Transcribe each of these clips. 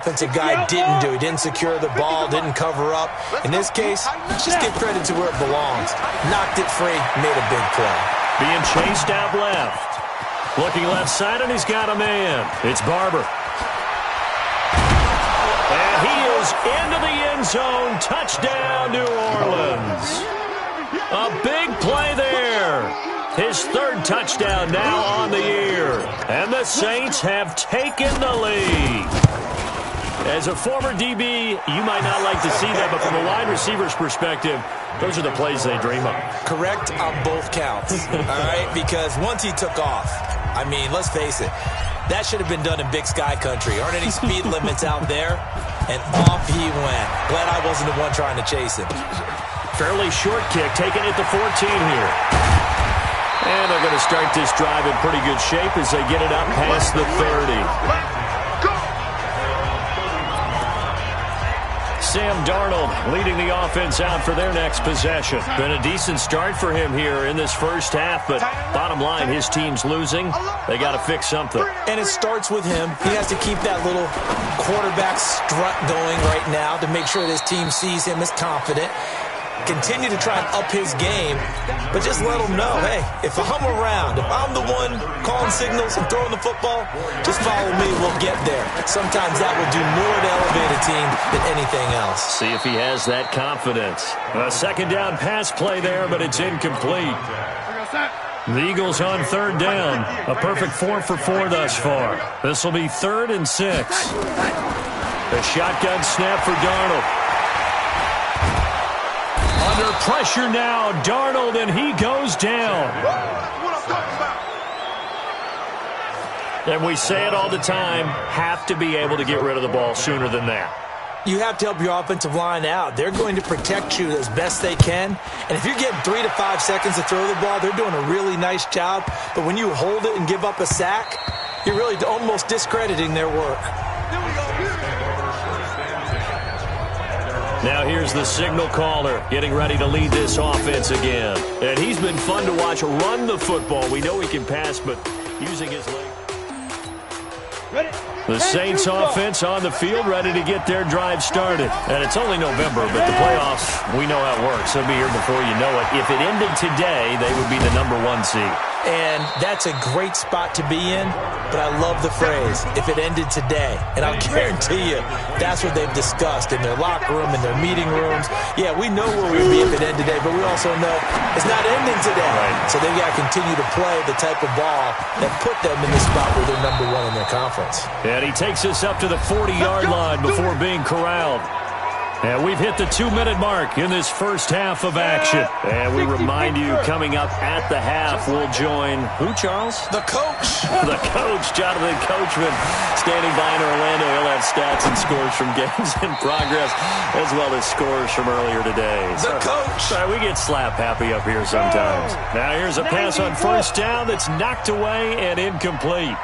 Offensive guy didn't do. He didn't secure the ball, didn't cover up. In this case, let's just give credit to where it belongs. Knocked it free, made a big play. Being chased out left. Looking left side, and he's got a man. It's Barber. And he is into the end zone. Touchdown, New Orleans. A big play there. His third touchdown now on the year. And the Saints have taken the lead. As a former DB, you might not like to see that, but from a wide receiver's perspective, those are the plays they dream of. Correct on both counts, all right? Because once he took off, I mean, let's face it, that should have been done in Big Sky Country. Aren't any speed limits out there? And off he went. Glad I wasn't the one trying to chase him. Fairly short kick, taking it to 14 here. And they're going to start this drive in pretty good shape as they get it up past the 30. Sam Darnold leading the offense out for their next possession. Been a decent start for him here in this first half, but bottom line, his team's losing. They got to fix something. And it starts with him. He has to keep that little quarterback strut going right now to make sure his team sees him as confident. Continue to try and up his game, but just let him know, hey, if I'm around, if I'm the one calling signals and throwing the football, just follow me, we'll get there. Sometimes that will do more to elevate a team than anything else. See if he has that confidence. A second down pass play there, but it's incomplete. The Eagles on third down. A perfect 4 for 4 thus far. This will be 3rd and 6. A shotgun snap for Darnold. Under pressure now, Darnold, and he goes down. And we say it all the time, have to be able to get rid of the ball sooner than that. You have to help your offensive line out. They're going to protect you as best they can. And if you're getting 3 to 5 seconds to throw the ball, they're doing a really nice job. But when you hold it and give up a sack, you're really almost discrediting their work. Now here's the signal caller getting ready to lead this offense again. And he's been fun to watch run the football. We know he can pass, but using his leg. The Saints offense on the field, ready to get their drive started. And it's only November, but the playoffs, we know how it works. They'll be here before you know it. If it ended today, they would be the #1 seed. And that's a great spot to be in, but I love the phrase, if it ended today. And I'll guarantee you, that's what they've discussed in their locker room, in their meeting rooms. Yeah, we know where we'd be if it ended today, but we also know it's not ending today. Right. So they've got to continue to play the type of ball that put them in the spot where they're #1 in their conference. And he takes us up to the 40-yard line before being corralled. And we've hit the 2-minute mark in this first half of action. And we remind you, coming up at the half, we'll join who, Charles? The coach. The coach, Jonathan Coachman, standing by in Orlando. He'll have stats and scores from games in progress, as well as scores from earlier today. The coach. Sorry, we get slap happy up here sometimes. Now here's a pass on first down that's knocked away and incomplete.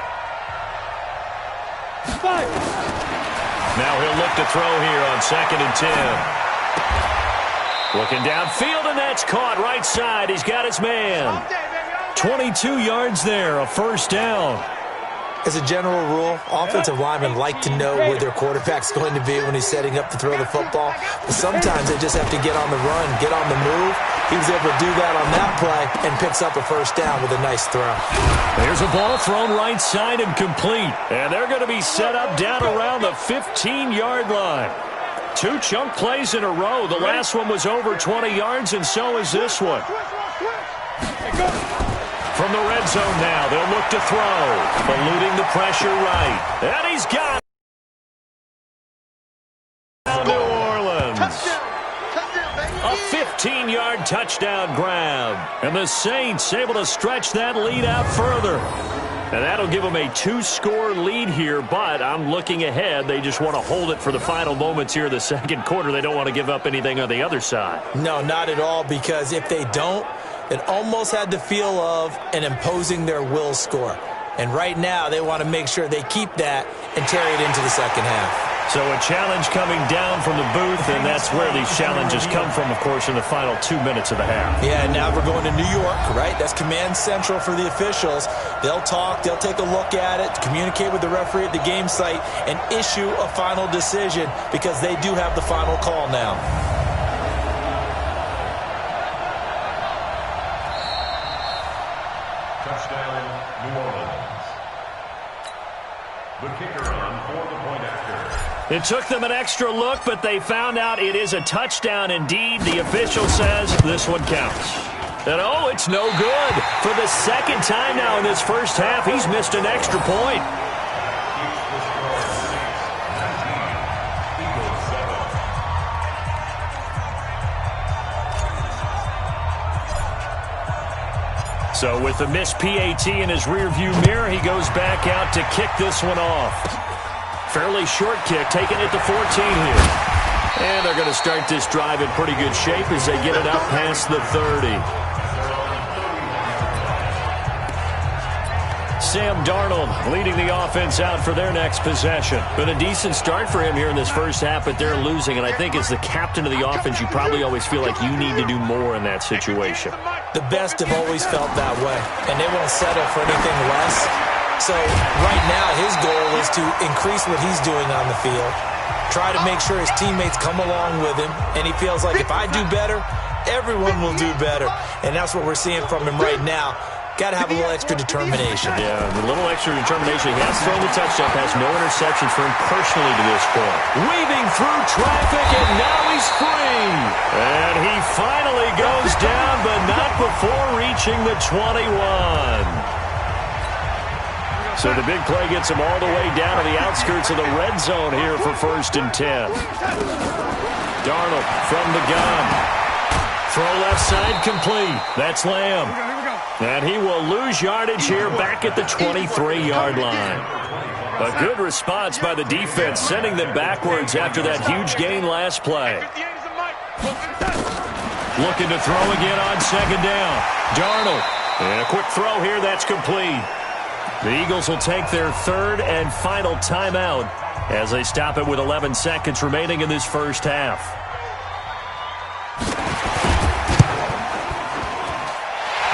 Now he'll look to throw here on 2nd and 10. Looking downfield, and that's caught right side. He's got his man. 22 yards there, a first down. As a general rule, offensive linemen like to know where their quarterback's going to be when he's setting up to throw the football. But sometimes they just have to get on the run, get on the move. He was able to do that on that play and picks up a first down with a nice throw. There's a ball thrown right side and complete. And they're going to be set up down around the 15-yard line. 2 chunk plays in a row. The last one was over 20 yards, and so is this one. From the red zone now, they'll look to throw. Eluding the pressure right. And he's got it. New Orleans. A 15-yard touchdown grab. And the Saints able to stretch that lead out further. And that'll give them a 2-score lead here, but I'm looking ahead. They just want to hold it for the final moments here in the second quarter. They don't want to give up anything on the other side. No, not at all, because if they don't, it almost had the feel of an imposing their will score. And right now, they want to make sure they keep that and carry it into the second half. So a challenge coming down from the booth, and that's where these challenges come from, of course, in the final 2 minutes of the half. Yeah, now we're going to New York, right? That's command central for the officials. They'll talk, they'll take a look at it, communicate with the referee at the game site, and issue a final decision because they do have the final call now. Touchdown, New Orleans. The kicker on for the point after. It took them an extra look, but they found out it is a touchdown indeed. The official says this one counts. And oh, it's no good. For the second time now in this first half, he's missed an extra point. So with the missed PAT in his rearview mirror, he goes back out to kick this one off. Fairly short kick, taking it to 14 here. And they're going to start this drive in pretty good shape as they get it up past the 30. Sam Darnold leading the offense out for their next possession. Been a decent start for him here in this first half, but they're losing. And I think as the captain of the offense, you probably always feel like you need to do more in that situation. The best have always felt that way, and they won't settle for anything less. So right now his goal is to increase what he's doing on the field, try to make sure his teammates come along with him, and he feels like if I do better, everyone will do better. And that's what we're seeing from him right now. Got to have a little extra determination. Yeah, a little extra determination. He has thrown the touchdown pass, no interceptions for him personally to this point. Weaving through traffic, and now he's free. And he finally goes down, but not before reaching the 21. So the big play gets him all the way down to the outskirts of the red zone here for 1st and 10. Darnold from the gun. Throw left side complete. That's Lamb. And he will lose yardage here back at the 23-yard line. A good response by the defense, sending them backwards after that huge gain last play. Looking to throw again on 2nd down. Darnold. And a quick throw here, that's complete. The Eagles will take their 3rd and final timeout as they stop it with 11 seconds remaining in this first half.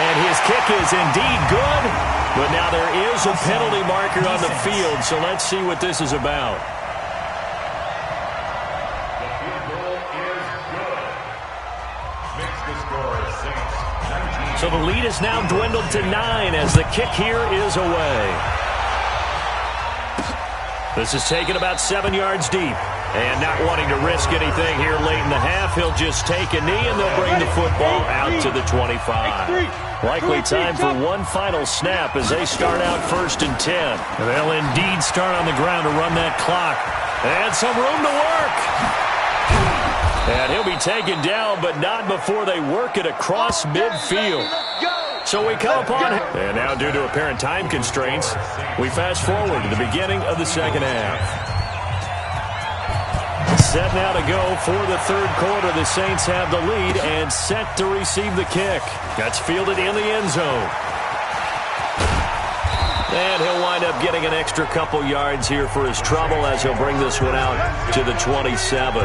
And his kick is indeed good, but now there is a penalty marker on the field, so let's see what this is about. The field goal is good. Makes the score 6-19. So the lead is now dwindled to 9 as the kick here is away. This is taken about 7 yards deep. And not wanting to risk anything here late in the half, he'll just take a knee and they'll bring the football out to the 25. Likely time for one final snap as they start out 1st and 10. And they'll indeed start on the ground to run that clock. And some room to work. And he'll be taken down, but not before they work it across midfield. So we come upon him. And now due to apparent time constraints, we fast forward to the beginning of the second half. Set now to go for the 3rd quarter. The Saints have the lead and set to receive the kick. That's fielded in the end zone. And he'll wind up getting an extra couple yards here for his trouble as he'll bring this one out to the 27.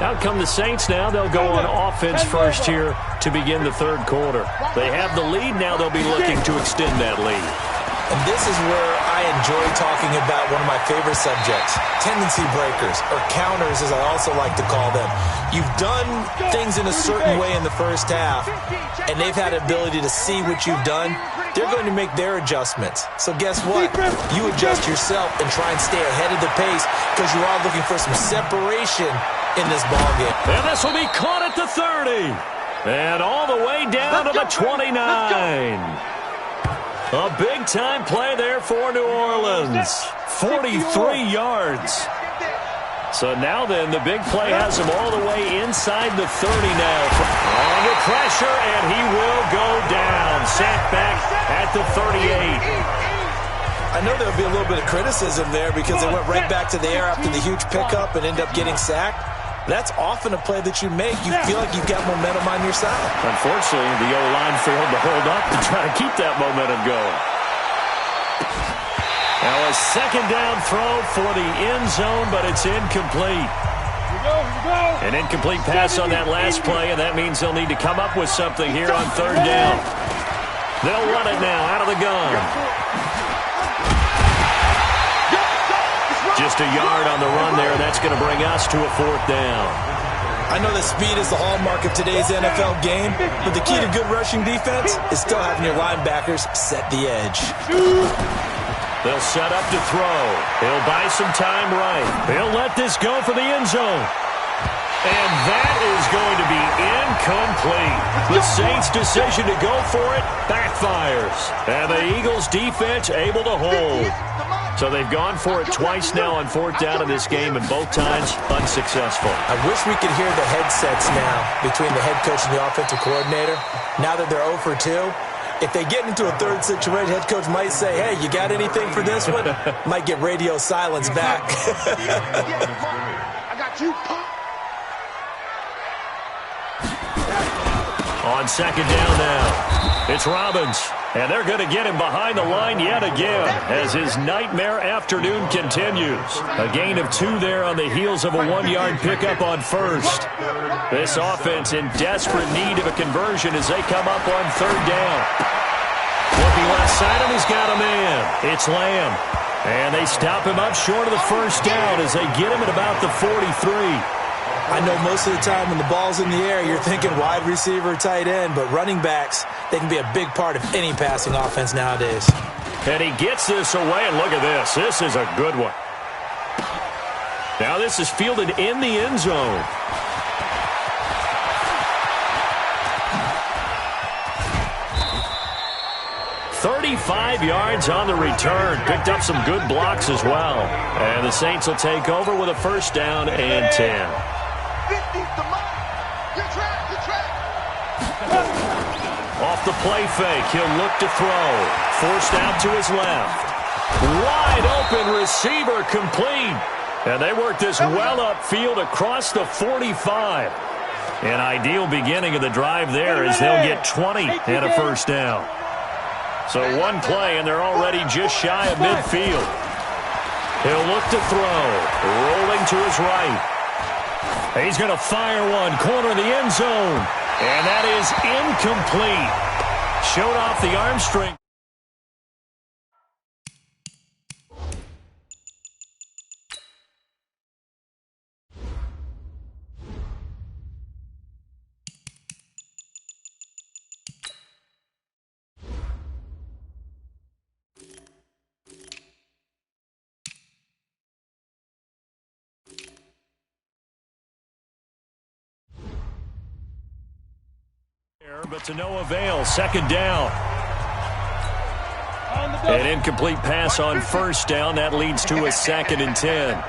Out come the Saints now. They'll go on offense first here to begin the 3rd quarter. They have the lead. Now they'll be looking to extend that lead. And this is where I enjoy talking about one of my favorite subjects, tendency breakers, or counters as I also like to call them. You've done things in a certain way in the first half, and they've had the ability to see what you've done. They're going to make their adjustments. So guess what? You adjust yourself and try and stay ahead of the pace because you are looking for some separation in this ballgame. And this will be caught at the 30. And all the way down to the 29. A big-time play there for New Orleans. 43 yards. So now then, the big play has him all the way inside the 30 now. Under pressure, and he will go down. Sacked back at the 38. I know there'll be a little bit of criticism there because they went right back to the air after the huge pickup and ended up getting sacked. That's often a play that you make. You feel like you've got momentum on your side. Unfortunately, the O-line failed to hold up to try to keep that momentum going. Now a second down throw for the end zone, but it's incomplete. An incomplete pass on that last play, and that means they'll need to come up with something here on third down. They'll run it now out of the gun. Just a yard on the run there. That's going to bring us to a fourth down. I know that speed is the hallmark of today's NFL game, but the key to good rushing defense is still having your linebackers set the edge. They'll set up to throw. He'll buy some time right. He'll let this go for the end zone. And that is going to be incomplete. The Saints' decision to go for it backfires. And the Eagles' defense able to hold. So they've gone for it twice now on fourth down in this game, and both times unsuccessful. I wish we could hear the headsets now between the head coach and the offensive coordinator. Now that they're 0 for 2, if they get into a third situation, head coach might say, hey, you got anything for this one? Might get radio silence back. I got you. On second down now, it's Robbins. And they're going to get him behind the line yet again as his nightmare afternoon continues. A gain of 2 there on the heels of a 1-yard pickup on first. This offense in desperate need of a conversion as they come up on third down. Looking left side, and he's got a man. It's Lamb. And they stop him up short of the first down as they get him at about the 43. I know most of the time when the ball's in the air, you're thinking wide receiver, tight end, but running backs, they can be a big part of any passing offense nowadays. And he gets this away, and look at this. This is a good one. Now this is fielded in the end zone. "35 yards on the return. Picked up some good blocks as well. And the Saints will take over with a first down and 10. Off the play fake, he'll look to throw. Forced out to his left. Wide open receiver complete. And they work this well upfield across the 45. An ideal beginning of the drive there as they'll get 20 and a first down. So one play, and they're already just shy of midfield. He'll look to throw. Rolling to his right. He's going to fire one. Corner of the end zone. And that is incomplete. Showed off the arm strength. But to no avail. Second down. An incomplete pass on first down. That leads to a 2nd and 10.